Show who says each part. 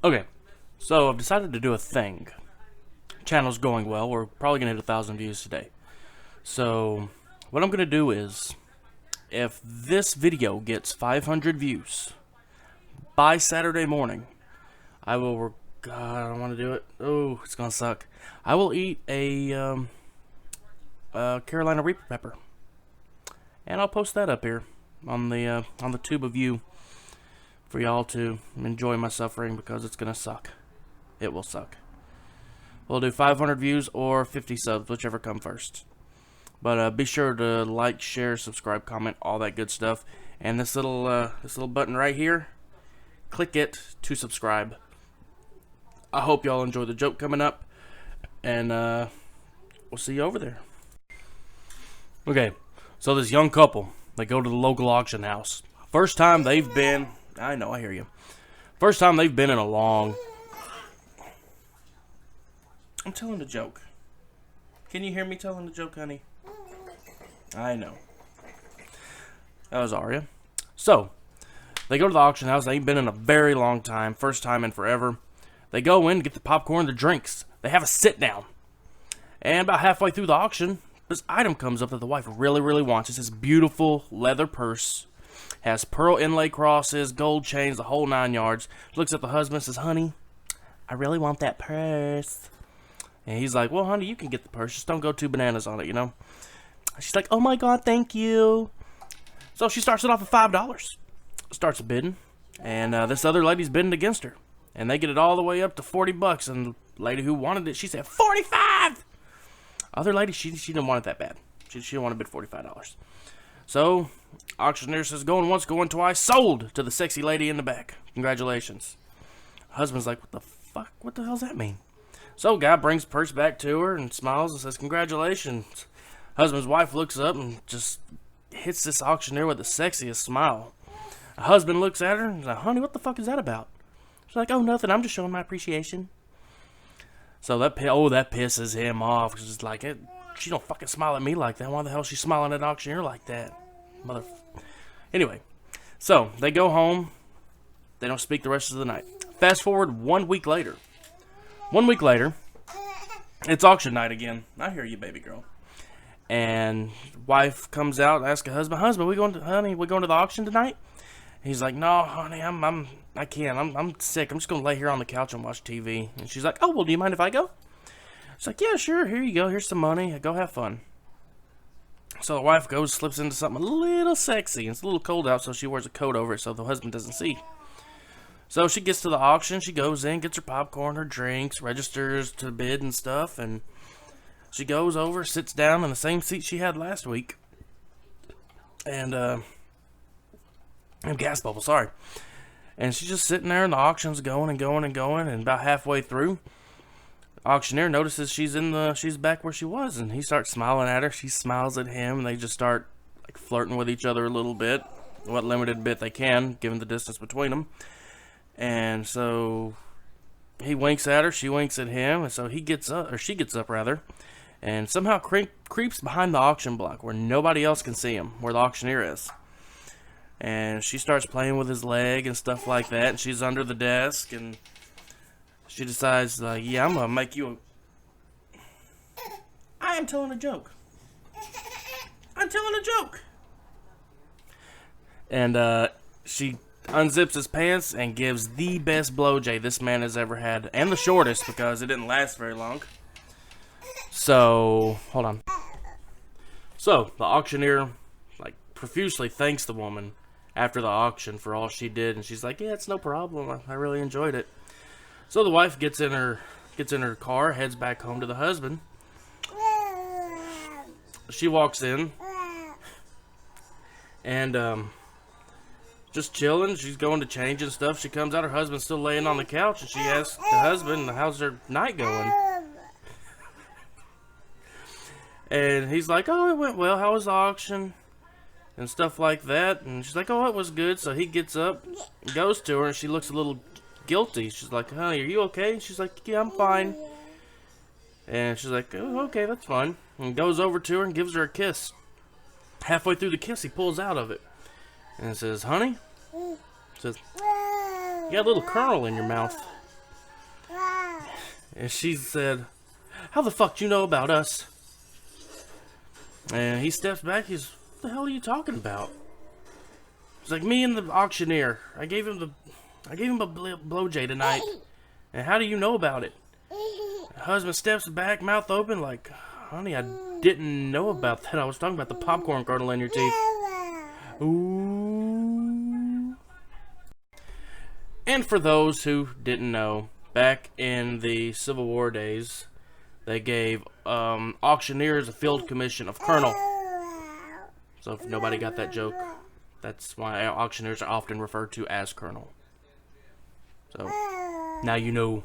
Speaker 1: Okay, so I've decided to do a thing. Channel's going well. We're probably gonna hit 1,000 views today. So what I'm gonna do is, if this video gets 500 views by Saturday morning, I will. God, I don't want to do it. Oh, it's gonna suck. I will eat a Carolina Reaper pepper, and I'll post that up here on the tube of you for y'all to enjoy my suffering, because it's gonna suck. It will suck. We'll do 500 views or 50 subs, whichever come first. But be sure to like, share, subscribe, comment, all that good stuff. And this little button right here, click it to subscribe. I hope y'all enjoy the joke coming up, and we'll see you over there. Okay, so this young couple, they go to the local auction house. First time they've been, I know, I hear you. First time they've been in a long... I'm telling a joke. Can you hear me telling the joke, honey? I know. That was Aria. So, they go to the auction house. They ain't been in a very long time. First time in forever. They go in, get the popcorn, the drinks. They have a sit down. And about halfway through the auction, this item comes up that the wife really, really wants. It's this beautiful leather purse. Has pearl inlay crosses, gold chains, the whole 9 yards. Looks at the husband and says, "Honey, I really want that purse." And he's like, "Well, honey, you can get the purse. Just don't go too bananas on it, you know." She's like, "Oh my God, thank you." So she starts it off at $5. Starts bidding. And this other lady's bidding against her. And they get it all the way up to $40. And the lady who wanted it, she said, "$45." Other lady, she didn't want it that bad. She didn't want to bid $45. So, auctioneer says, "Going once, going twice." Sold to the sexy lady in the back. Congratulations. Husband's like, "What the fuck? What the hell does that mean?" So, guy brings the purse back to her and smiles and says, "Congratulations." Husband's wife looks up and just hits this auctioneer with the sexiest smile. The husband looks at her and is like, "Honey, what the fuck is that about?" She's like, "Oh, nothing. I'm just showing my appreciation." So that pisses him off, because it's like, she don't fucking smile at me like that. Why the hell is she smiling at an auctioneer like that? Anyway, so they go home. They don't speak the rest of the night. Fast forward 1 week later. 1 week later, it's auction night again. I hear you, baby girl. And wife comes out, asks her husband, "Husband, we going to the auction tonight?" He's like, "No, honey, I can't. I'm sick. I'm just gonna lay here on the couch and watch TV." And she's like, "Oh, well, do you mind if I go?" She's like, "Yeah, sure. Here you go. Here's some money. Go have fun." So the wife goes, slips into something a little sexy. It's a little cold out, so she wears a coat over it so the husband doesn't see. So she gets to the auction. She goes in, gets her popcorn, her drinks, registers to bid and stuff, and she goes over, sits down in the same seat she had last week. And gas bubble, sorry. And she's just sitting there, and the auction's going and going and going, and about halfway through, the auctioneer notices she's back where she was, and he starts smiling at her. She smiles at him, and they just start like flirting with each other a little bit, what limited bit they can, given the distance between them. And so he winks at her, she winks at him, and so he gets up, or she gets up rather, and somehow creeps behind the auction block where nobody else can see him, where the auctioneer is. And she starts playing with his leg and stuff like that, and she's under the desk, and she decides, like, "Yeah, I'm gonna make you a..." I am telling a joke. I'm telling a joke. And she unzips his pants and gives the best blowjay this man has ever had, and the shortest, because it didn't last very long. So, hold on. So, the auctioneer, like, profusely thanks the woman after the auction for all she did, and she's like, "Yeah, it's no problem. I really enjoyed it." So the wife gets in her car, heads back home to the husband. She walks in, and just chilling. She's going to change and stuff. She comes out, her husband's still laying on the couch, and she asks the husband, "How's their night going?" And he's like, "Oh, it went well. How was the auction?" And stuff like that. And she's like, "Oh, it was good." So he gets up, goes to her, and she looks a little guilty. She's like, "Honey, are you okay?" And she's like, "Yeah, I'm fine." And she's like, "Oh, okay, that's fine." And goes over to her and gives her a kiss. Halfway through the kiss, he pulls out of it and says, "Honey," says, "you got a little curl in your mouth." And she said, "How the fuck do you know about us?" And he steps back. He's, "What the hell are you talking about?" It's like, "Me and the auctioneer. I gave him a blowjay tonight. And how do you know about it?" The husband steps back, mouth open, like, "Honey, I didn't know about that. I was talking about the popcorn kernel in your teeth." Ooh. And for those who didn't know, back in the Civil War days, they gave auctioneers a field commission of colonel. So if nobody got that joke, that's why auctioneers are often referred to as colonel. So now you know.